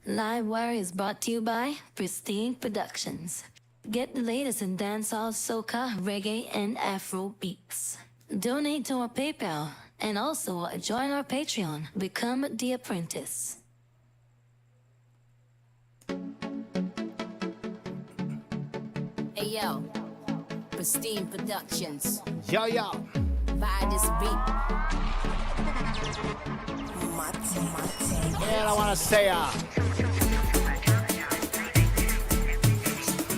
Livewire is brought to you by Pristine Productions. Get the latest in dancehall, soca, reggae, and Afro beats. Donate to our PayPal and also join our Patreon. Become the apprentice. Hey yo, Pristine Productions. Yo, yo. Buy this beat. And I want to say,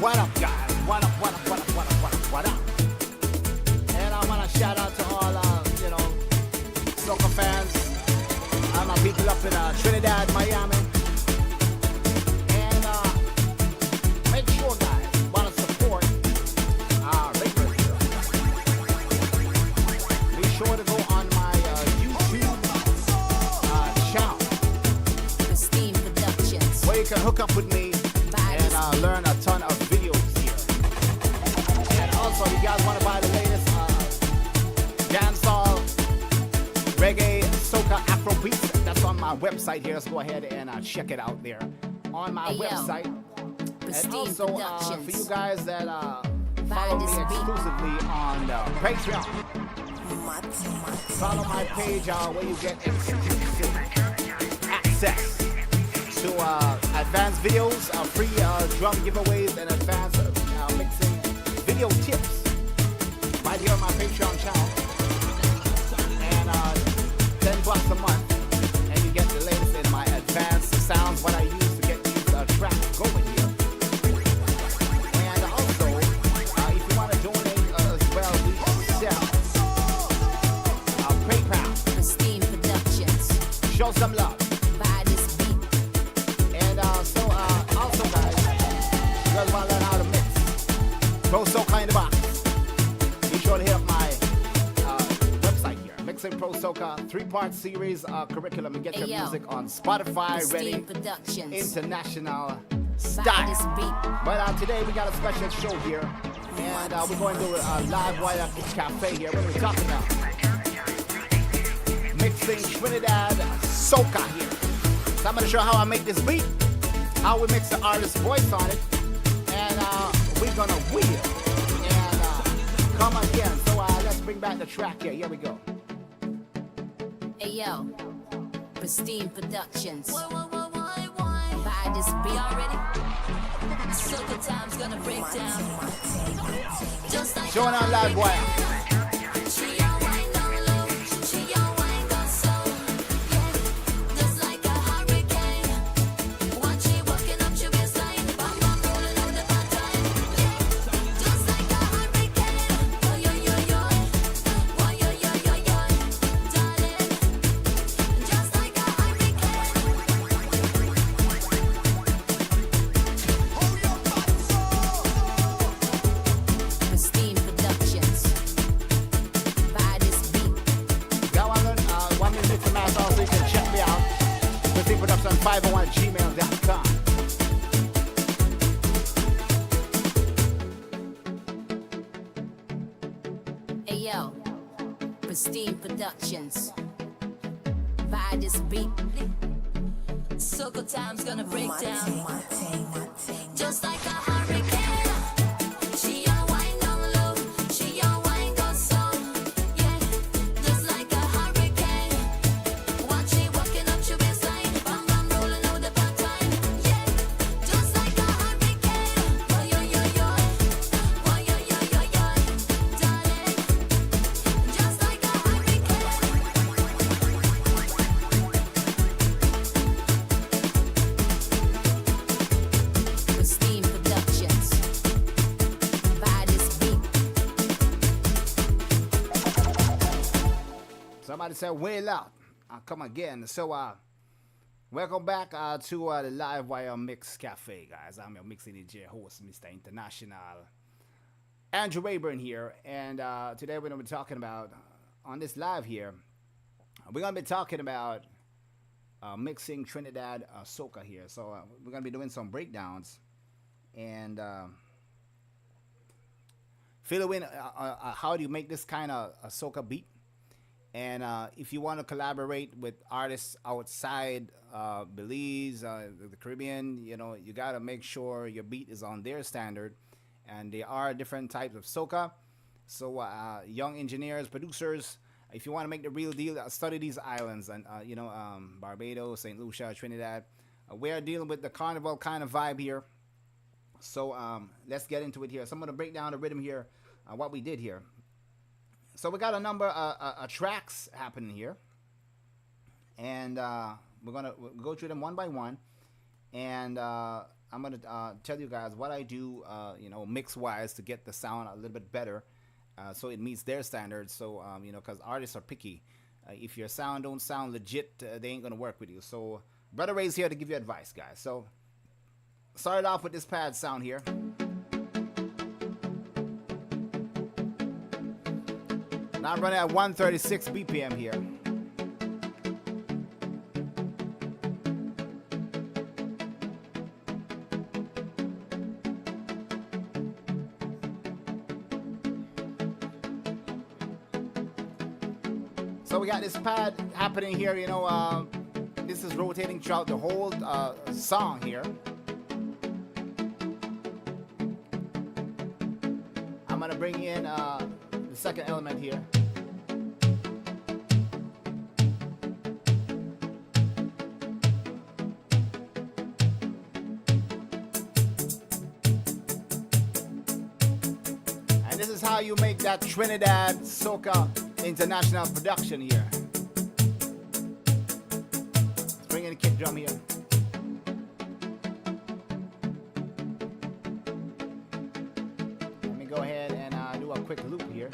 what up, guys? What up, what up, what up, what up, what up, what up? And I want to shout out to all, soca fans. All my people up in Trinidad, Miami. And make sure, guys, want to support our regular here. Be sure to go on my YouTube channel, Pristine Productions. where you can hook up with me and learn a ton of videos here. And also, if you guys want to buy the latest dancehall, reggae, soca, Afro beats, that's on my website here. So go ahead and check it out there on my Hey, yo. website. Pristine And also, Productions. for you guys that Buy follow me this beat. exclusively on Patreon, follow my page where you get exclusive access to advanced videos, free drum giveaways, and advanced mixing video tips right here on my Patreon channel. And $10 a month, and you get the latest in my advanced sounds, what I use to get these tracks going here. And also, if you want to donate as well, we sell PayPal. Pristine Productions. Show some love. Buy this beat. And also, guys, you guys want to learn how to mix Pro Soca in the box. Be sure to hit up my website here, Mixing Pro Soca 3-part series curriculum, and get Hey, your yo. music on Spotify, ready, Pristine Productions. international Buy this style. beat. But today we got a special show here, and we're going to do a live wire cafe here. What are we talking about? Mixing Trinidad soca here. So I'm going to show how I make this beat, how we mix the artist's voice on it, and we're going to wheel and come again. So let's bring back the track here. Here we go. Hey yo, Pristine Productions. Buy this beat. Already? Soca time's gonna break down. Just like Showing on live wire. she a wine down low, she a wine down slow. Yeah, just like a hurricane. When she walking up, she waistline, bam bam rolling on the bad time. Yeah, just like a hurricane. Oh yo yo yo, oh yo yo yo yo, darling. Just like a hurricane. Pristine Productions. Buy this beat. Y'all want me to mix the master so you can check me out. Christine Production 501gmail.com. Hey yo, Pristine Productions. Buy this beat. Soca time's gonna break down. Just like a hurricane. She a wine down low, she a wine down slow. Yeah, just like a hurricane. When she walking up, she waistline, bam bam rolling out the bad time. Yeah, just like a hurricane. Oh yo yo yo, oh yo yo yo yo, darling. Just like a hurricane. Pristine Productions. Buy this beat. Somebody said, "Whale out." I'll come again. So, welcome back to the Live Wire Mix Cafe, guys. I'm your mixing DJ host, Mr. International, Andrew Rayburn here. And today we're going to be talking about, on this live here, we're going to be talking about mixing Trinidad soca here. So, we're going to be doing some breakdowns and fill in how do you make this kind of soca beat. And if you want to collaborate with artists outside Belize, the Caribbean, you know, you got to make sure your beat is on their standard. And there are different types of soca. So young engineers, producers, if you want to make the real deal, study these islands and Barbados, St. Lucia, Trinidad. We are dealing with the carnival kind of vibe here. So let's get into it here. So I'm going to break down the rhythm here, what we did here. So we got a number of tracks happening here. And we're going to go through them one by one. And I'm going to tell you guys what I do, mix-wise to get the sound a little bit better. So it meets their standards. So, because artists are picky. If your sound don't sound legit, they ain't going to work with you. So Brother Ray's here to give you advice, guys. So started off with this pad sound here. Now I'm running at 136 BPM here. So we got this pad happening here, this is rotating throughout the whole song here. I'm gonna bring in the second element here. And this is how you make that Trinidad soca international production here. Let's bring in the kick drum here. Let me go ahead and do a quick loop here.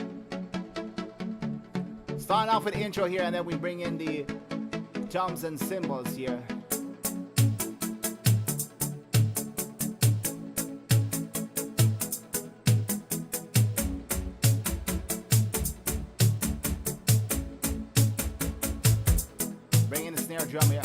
Starting off with the intro here, and then we bring in the drums and cymbals here. Drum here.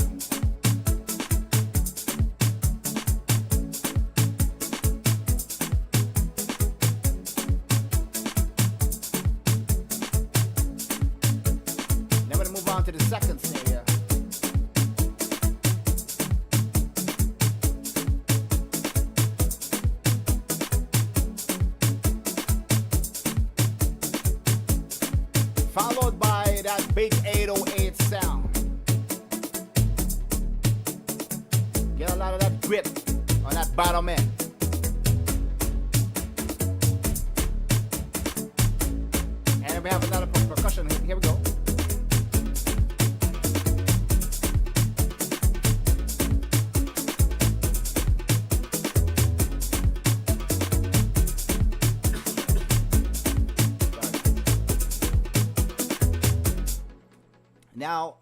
Then we're gonna move on to the second snare here. Followed by that big 808 sound. Get a lot of that grip on that bottom end. And then we have another percussion. Here we go. Now,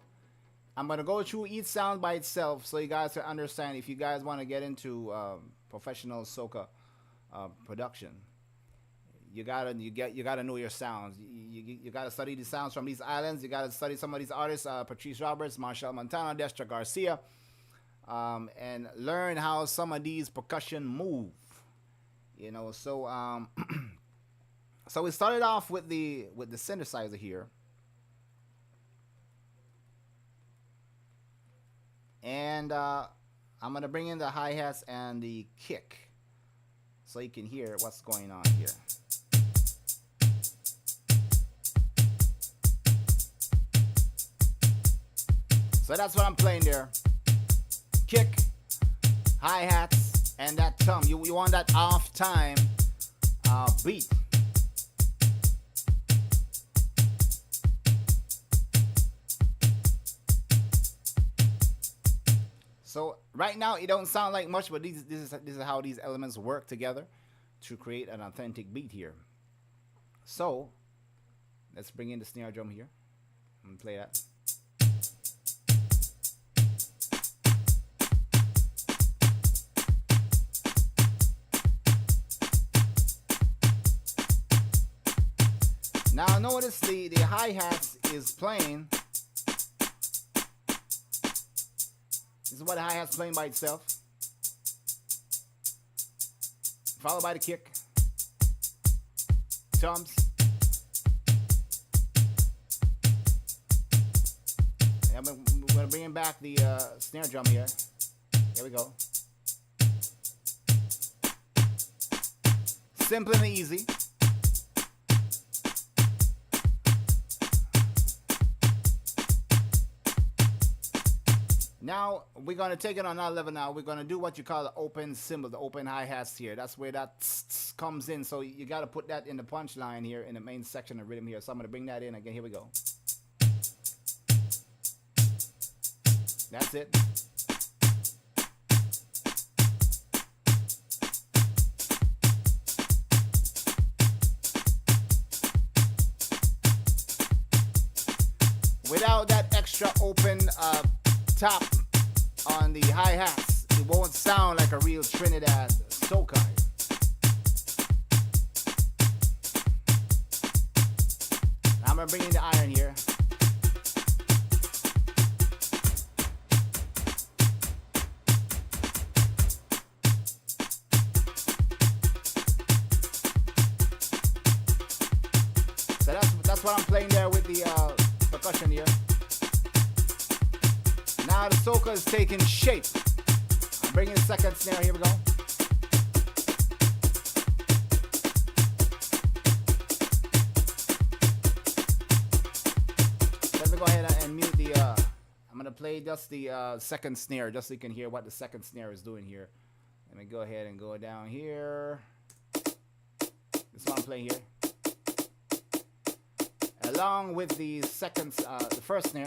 I'm going to go through each sound by itself so you guys can understand if you guys want to get into professional soca production. You gotta know your sounds. You gotta study the sounds from these islands. You gotta study some of these artists, Patrice Roberts, Marshall Montana, Destra Garcia, and learn how some of these percussion move. So so we started off with the synthesizer here. And I'm going to bring in the hi-hats and the kick so you can hear what's going on here. So that's what I'm playing there. Kick, hi-hats, and that thumb. You want that off-time beat. So right now it don't sound like much, but this is how these elements work together to create an authentic beat here. So let's bring in the snare drum here and play that. Now notice the hi-hats is playing. This is what the hi-hat's playing by itself. Followed by the kick. Toms. we're gonna bring back the snare drum here. Here we go. Simple and easy. Now we're gonna take it on another level. Now we're gonna do what you call the open cymbal, the open hi-hats here. That's where that comes in. So you gotta put that in the punch line here in the main section of rhythm here. So I'm gonna bring that in again. Here we go. That's it. Without that extra open top on the hi-hats, it won't sound like a real Trinidad soca. I'm gonna bring in the iron here. So that's what I'm playing there with the percussion here. Now the soca is taking shape. I'm bringing the second snare. Here we go. Let me go ahead and mute the. I'm gonna play just the second snare, just so you can hear what the second snare is doing here. Let me go ahead and go down here. This is what I'm playing here. Along with the second, the first snare.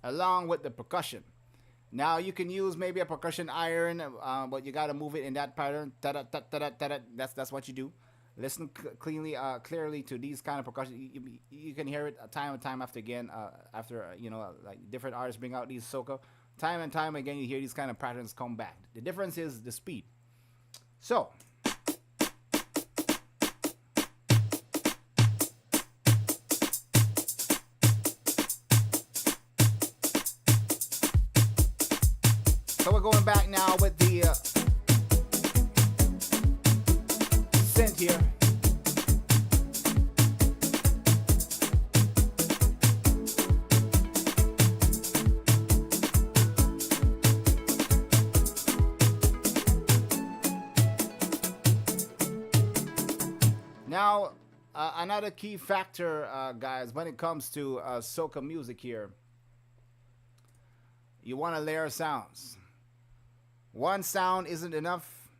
Along with the percussion. Now you can use maybe a percussion iron, but you gotta move it in that pattern. That's what you do. Listen clearly to these kind of percussion. You can hear it time and time after again. Like different artists bring out these soca, time and time again you hear these kind of patterns come back. The difference is the speed. So. So we're going back now with the synth here. Now, another key factor, guys, when it comes to soca music here, you want to layer sounds. One sound isn't enough.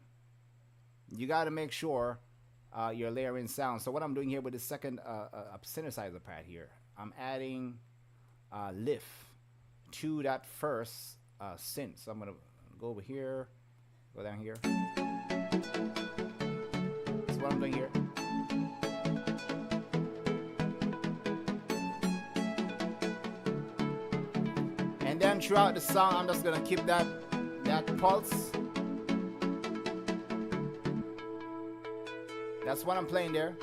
You got to make sure you're layering sound. So what I'm doing here with the second synthesizer pad here, I'm adding lift to that first synth. So I'm going to go over here, go down here. That's what I'm doing here. And then throughout the song, I'm just going to keep that pulse. That's what I'm playing there.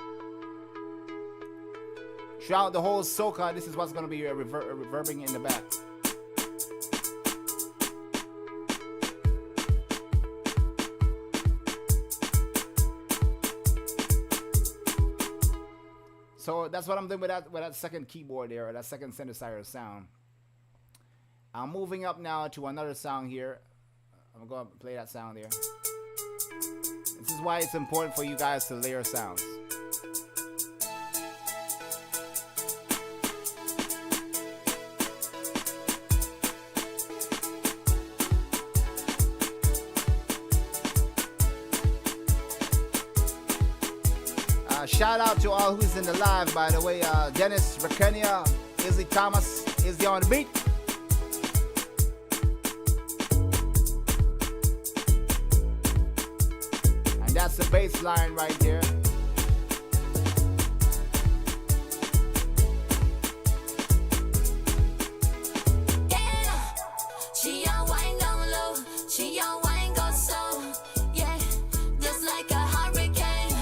Throughout the whole soca, this is what's going to be reverbing in the back. So that's what I'm doing with that second keyboard there, or that second synthesizer sound. I'm moving up now to another sound here. I'm going to play that sound there. This is why it's important for you guys to layer sounds. Shout out to all who's in the live, by the way. Dennis, Rakenia, Izzy Thomas, Izzy on the beat. That's the bass line right there. Yeah, she a wine down low, she a wine go so. Yeah, just like a hurricane.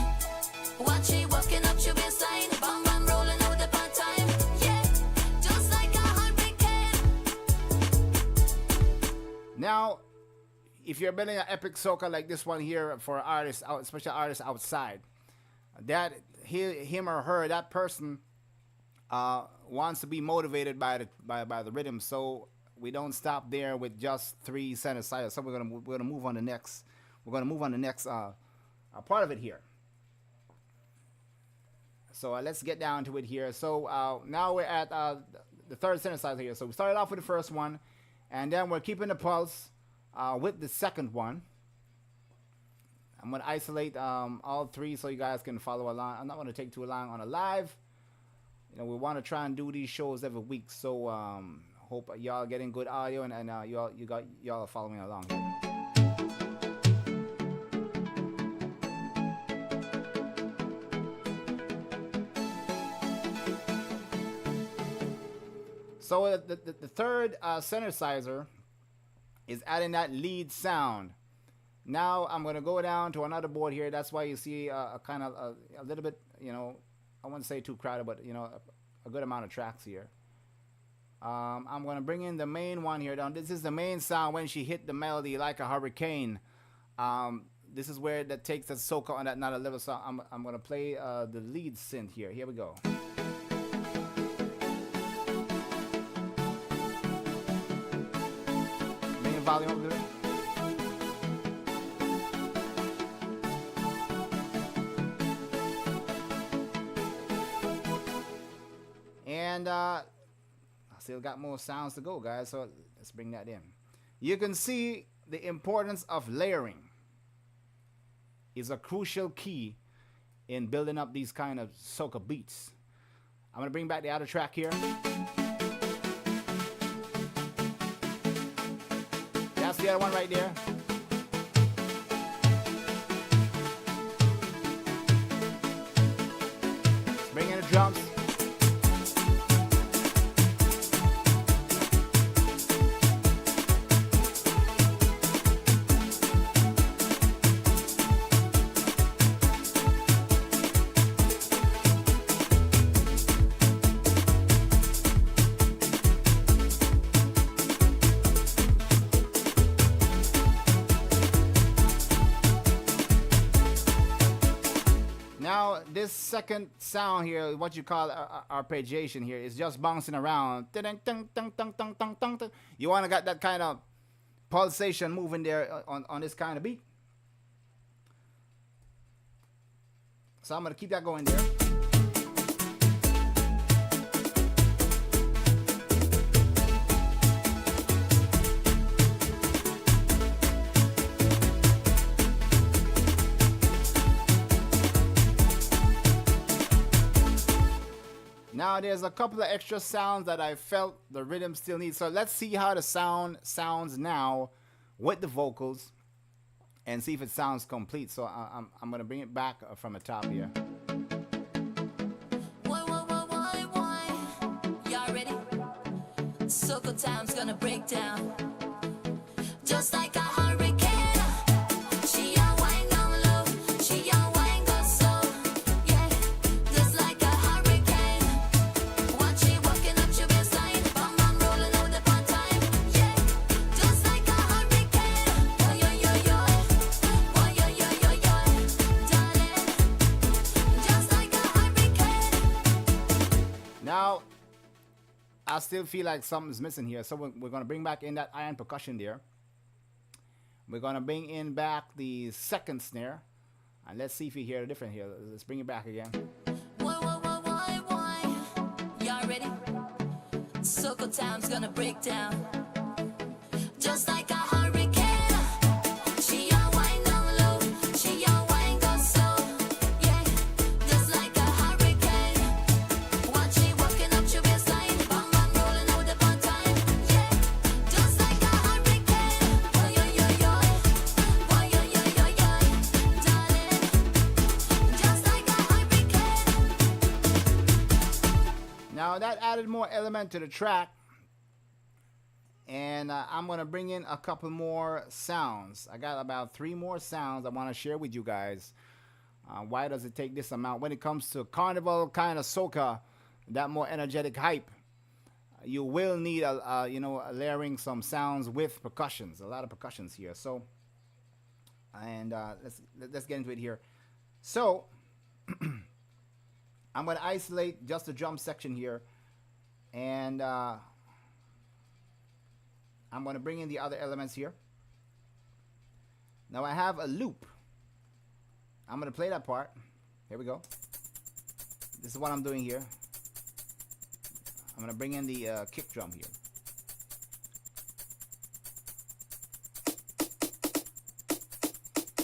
Watch she walking up your baseline, bam bam rolling out the part time. Yeah, just like a hurricane. Now, if you're building an epic soca like this one here for artists, especially artists outside, that him or her, that person wants to be motivated by the rhythm. So we don't stop there with just 3 synthesizers. So we're gonna move on the next. We're gonna move on the next part of it here. So let's get down to it here. So now we're at the third synthesizer here. So we started off with the first one, and then we're keeping the pulse with the second one. I'm going to isolate all 3 so you guys can follow along. I'm not going to take too long on a live. You know, we want to try and do these shows every week. So hope y'all getting good audio and y'all are following along. So the third synthesizer is adding that lead sound. Now I'm going to go down to another board here. That's why you see a kind of a little bit, you know, I wouldn't say too crowded, but, you know, a good amount of tracks here. I'm going to bring in the main one here. Now, this is the main sound when she hit the melody like a hurricane. This is where that takes the soca on that another level. So I'm going to play the lead synth here. Here we go. Bring the volume up a little bit. And I still got more sounds to go, guys, so let's bring that in. You can see the importance of layering is a crucial key in building up these kind of soca beats. I'm going to bring back the other track here. That's the other one right there. Let's bring in the drums. Now, this second sound here, what you call arpeggiation here, is just bouncing around. You want to get that kind of pulsation moving there on this kind of beat. So I'm going to keep that going there. Now there's a couple of extra sounds that I felt the rhythm still needs. So let's see how the sound sounds now with the vocals and see if it sounds complete. So I'm going to bring it back from the top here. Why? Y'all ready? Soca time's gonna break down. Just like a hurricane. She a wine down low. She a wine go slow. Yeah, just like a hurricane. Watch she walking up your baseline. Bam bam rolling out the on time. Yeah, just like a hurricane. Oh yo yo yo. Oh yo yo yo yo. Darling, just like a hurricane. Now, I still feel like something's missing here. So we're going to bring back in that iron percussion there. We're going to bring in back the second snare. And let's see if you hear the difference here. Let's bring it back again. Why? Y'all ready? Soca time's gonna break down. Just like a hurricane. She a wine down low. She a wine go slow. Yeah, just like a hurricane. Watch she walking up your baseline. Bam bam rolling out the on time. Yeah, just like a hurricane. Oh yo yo yo. Oh yo yo yo yo. Darling, just like a hurricane. Now that added more element to the track. And I'm going to bring in a couple more sounds. I got about 3 more sounds I want to share with you guys. Why does it take this amount? When it comes to carnival kind of soca, that more energetic hype, you will need layering some sounds with percussions. A lot of percussions here. So, and let's get into it here. So, I'm going to isolate just the drum section here. And I'm going to bring in the other elements here. Now I have a loop. I'm going to play that part. Here we go. This is what I'm doing here. I'm going to bring in the kick drum here.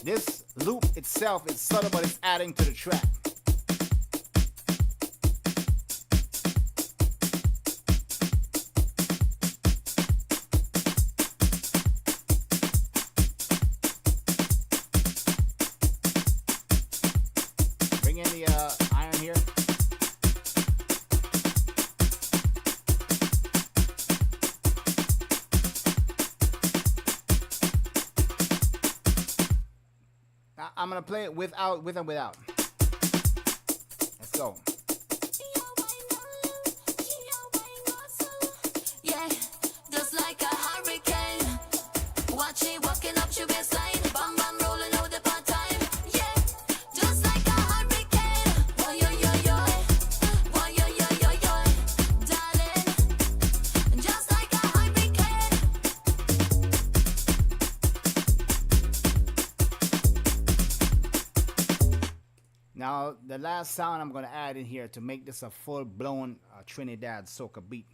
This loop itself is subtle, but it's adding to the track. Bring in the iron here. I'm gonna play it with and without. Let's go. Yeah, just like a hurricane. Watch it walking up your baseline. Bam bam rolling out the part time. Yeah, just like a hurricane. Why yo yo yo, why yo yo yo yo, darling. Just like a hurricane. Now, the last sound I'm going to add in here to make this a full-blown Trinidad soca beat.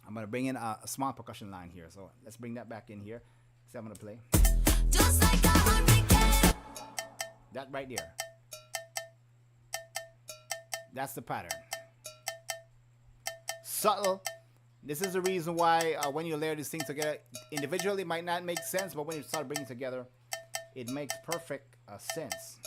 I'm going to bring in a small percussion line here. So let's bring that back in here. See, I'm going to play. Just like a hurricane. That right there. That's the pattern. Subtle. This is the reason why when you layer these things together, individually it might not make sense, but when you start bringing it together, it makes perfect sense.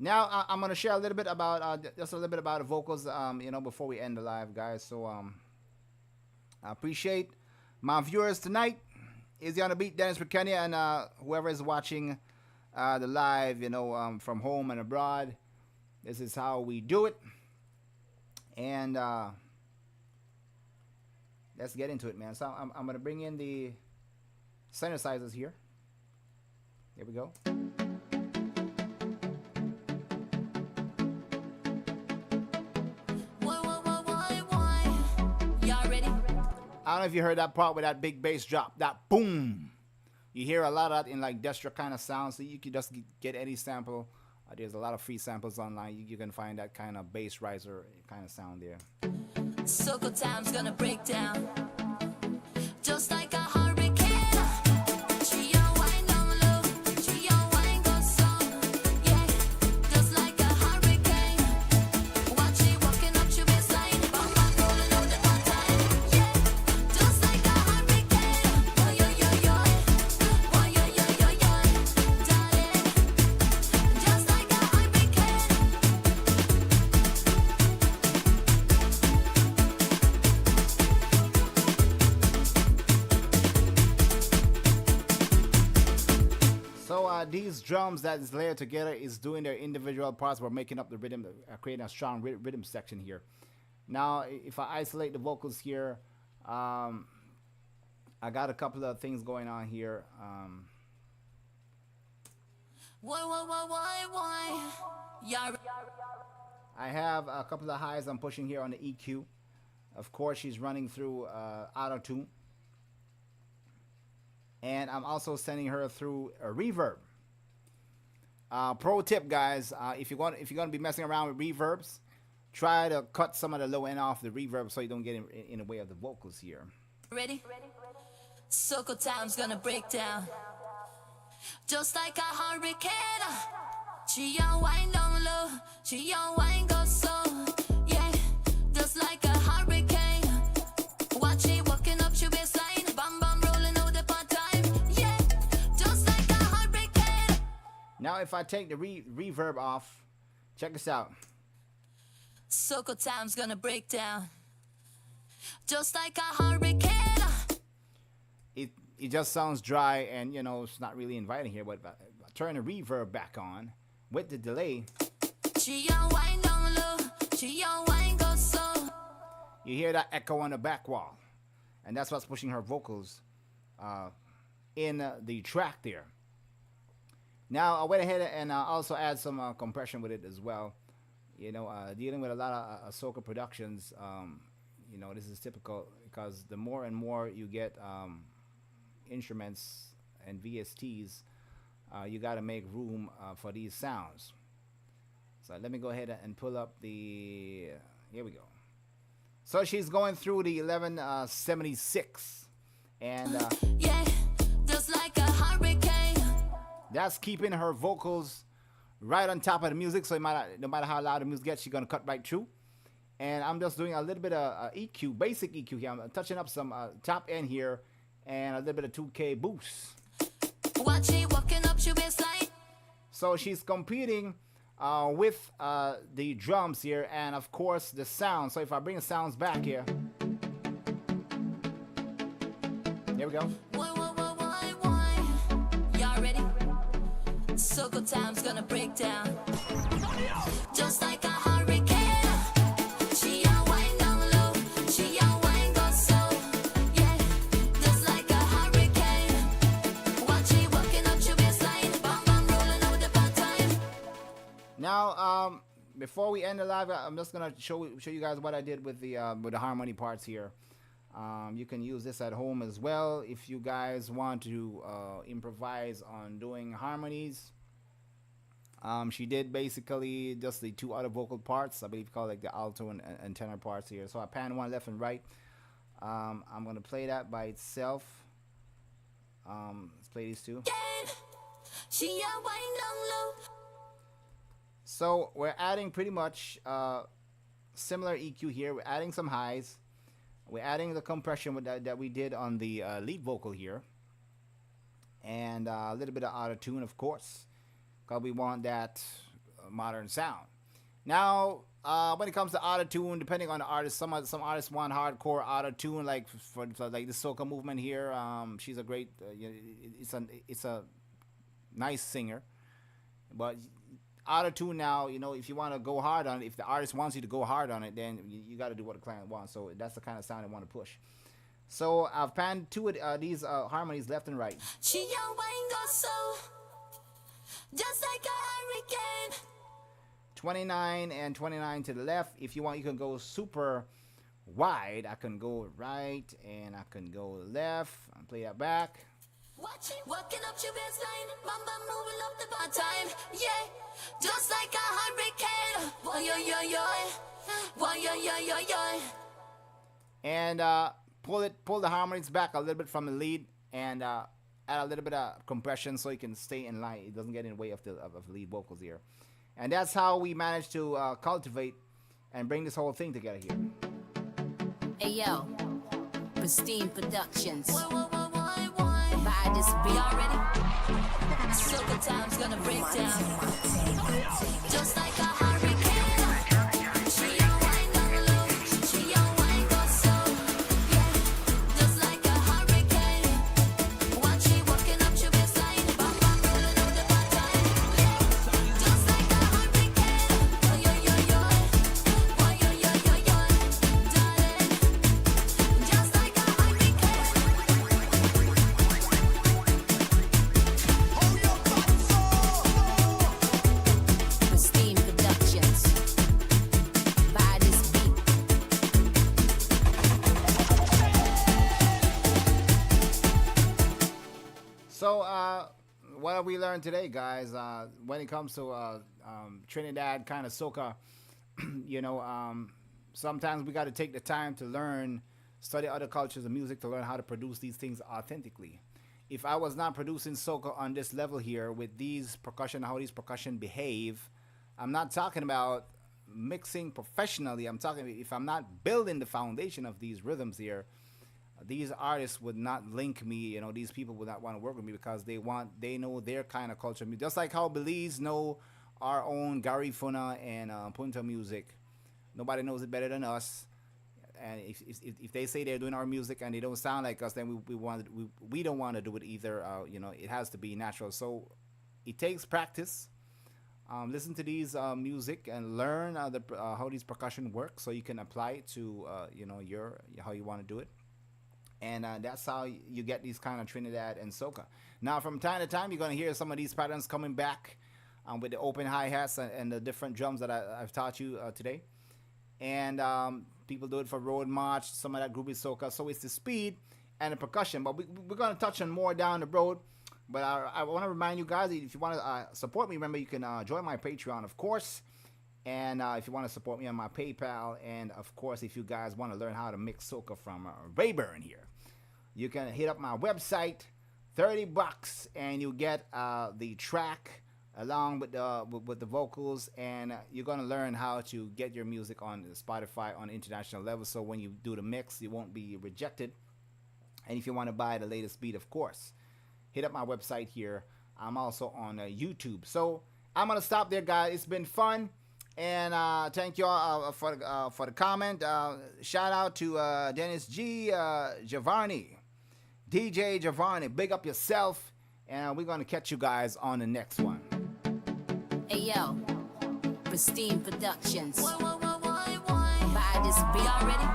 Now I'm gonna share a little bit about just a little bit about the vocals, you know, before we end the live, guys. So I appreciate my viewers tonight. Izzy on the beat, Dennis for Kenya, and whoever is watching the live, you know, from home and abroad. This is how we do it, and let's get into it, man. So I'm gonna bring in the synthesizers here. Here we go. I don't know if you heard that part with that big bass drop, that boom. You hear a lot of that in like Destra kind of sound, so you can just get any sample. There's a lot of free samples online. You can find that kind of bass riser kind of sound there. Soca time's gonna break down, just like a hurricane. She a wine down low, she a wine go slow. Yeah, just like a hurricane. Watch it walking up your baseline, bam bam rolling out the part time. Yeah, just like a hurricane. Why yo yo yo, why yo yo yo yo, darling. Just like a hurricane. So these drums that is layered together is doing their individual parts. We're making up the rhythm, creating a strong rhythm section here. Now, if I isolate the vocals here, I got a couple of things going on here. Why? Yeah. I have a couple of highs I'm pushing here on the EQ. Of course, she's running through auto-tune. And I'm also sending her through a reverb. Pro tip, guys, if you're going to be messing around with reverbs, try to cut some of the low end off the reverb so you don't get in the way of the vocals here. Ready? Soca time's gonna break down, just like a hurricane. She a wine down low, she a wine go slow. Yeah, just like a hurricane. Watch it walking up your baseline, bam bam rolling out the part time. Yeah, just like a hurricane. Now if I take the reverb off, check this out. Soca time's gonna break down, just like a hurricane. It just sounds dry and, you know, it's not really inviting here, but if I turn the reverb back on with the delay, She a wine down low, she a wine go slow. you hear that echo on the back wall. and that's what's pushing her vocals in the track there. Now I went ahead and also add some compression with it as well. Dealing with a lot of soca productions, this is typical because the more and more you get instruments and VSTs, you got to make room for these sounds. So let me go ahead and pull up the. Here we go. So she's going through the 1176, and yeah, just like a hurricane. That's keeping her vocals right on top of the music. So no matter how loud the music gets, she's gonna cut right through. And I'm just doing a little bit of EQ, basic EQ here. I'm touching up some top end here, and a little bit of 2K boost. Watch it walking up your baseline. So she's competing with the drums here, and of course the sound. So if I bring the sounds back here, there we go. Why? Y'all ready? Soca time's gonna break down. Just like a hurricane. She a wine down low. She a wine go so. Yeah, just like a hurricane. Watch it walking up your baseline. Bam bam rolling over the bad time. Now, before we end the live, I'm just gonna show you guys what I did with the harmony parts here. You can use this at home as well if you guys want to improvise on doing harmonies. She did basically just the two other vocal parts, I believe called like the alto and tenor parts here. So I pan one left and right. I'm gonna play that by itself. Let's play these two. She a wine down low. So we're adding pretty much similar EQ here. We're adding some highs. We're adding the compression that we did on the lead vocal here. And a little bit of auto-tune, of course, because we want that modern sound. Now, when it comes to auto-tune, depending on the artist, some artists want hardcore auto-tune, like for like the soca movement here. She's a great, it's a nice singer, but auto-tune now, if you want to go hard on it, if the artist wants you to go hard on it, then you got to do what the client wants. So that's the kind of sound they want to push. So I've panned two of these harmonies left and right. She a wine go so. Just like a hurricane. 29 and 29 to the left. If you want, you can go super wide. I can go right and I can go left and play that back. Watch it walking up your baseline. Bam bam moving up the bad time. Yeah, just like a hurricane. Boy yo yo yo. Boy yo yo yo yo. And pull the harmonies back a little bit from the lead, and add a little bit of compression so you can stay in line. It doesn't get in the way of the lead vocals here. And that's how we managed to cultivate and bring this whole thing together here. Hey yo, Pristine Productions. Buy this beat already. Soca time's gonna break down. Just like a hurricane. She a wine down low. She a wine go so. Yeah, just like a hurricane. Watch it walking up your baseline. Bam bam rolling up the bad time. Yeah, just like a hurricane. Oh yo yo yo. Oh yo yo yo yo. Darling, just like a hurricane. Pristine Productions. Buy this beat. So, what have we learned today, guys? When it comes to Trinidad kind of soca, sometimes we got to take the time to learn, study other cultures of music to learn how to produce these things authentically. If I was not producing soca on this level here with these percussion, how these percussion behave, I'm not talking about mixing professionally. I'm talking if I'm not building the foundation of these rhythms here, these artists would not link me. These people would not want to work with me because they know their kind of culture. Just like how Belize know our own Garifuna and Punta music. Nobody knows it better than us. And if they say they're doing our music and they don't sound like us, then we don't want to do it either. It has to be natural. So it takes practice. Listen to these music and learn how these percussion work, so you can apply it to how you want to do it. And that's how you get these kind of Trinidad and soca. Now, from time to time, you're going to hear some of these patterns coming back with the open hi-hats and the different drums that I've taught you today. And people do it for road march, some of that groovy soca. So it's the speed and the percussion. But we're going to touch on more down the road. But I want to remind you guys, if you want to support me, remember you can join my Patreon, of course. And if you want to support me on my PayPal. And, of course, if you guys want to learn how to mix soca from Rayburn here, you can hit up my website, $30, and you get the track along with the vocals, and you're going to learn how to get your music on Spotify on international level, so when you do the mix, you won't be rejected. And if you want to buy the latest beat, of course, hit up my website here. I'm also on YouTube. So I'm going to stop there, guys. It's been fun, and thank you all for the comment. Shout out to Dennis G. Giovanni. DJ Giovanni, big up yourself, and we're going to catch you guys on the next one. Hey yo, Pristine Productions. Buy this beat. Y'all ready?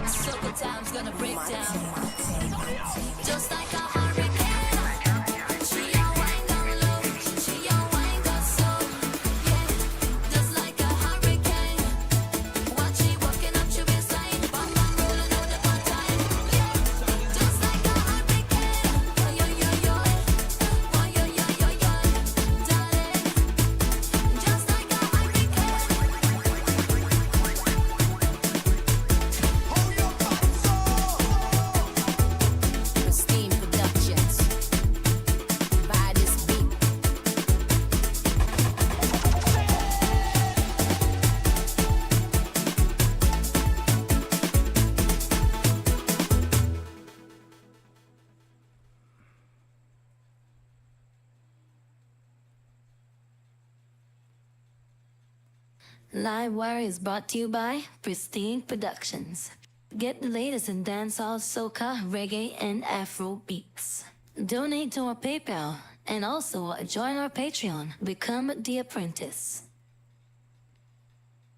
Soca time's gonna break down. Just like a hurricane. She a wind down low. She a wind up slow. Yeah, just like a hurricane. Watch she walking up your baseline. Bam bam rolling out the one time. Yeah, just like a hurricane. Yo yo yo yo. Oh yo yo yo yo. Darling. Just like a hurricane. Pristine Productions. Buy this beat. Livewire is brought to you by Pristine Productions. Get the latest in dancehall, soca, reggae, and Afro beats. Donate to our PayPal and also join our Patreon. Become the apprentice.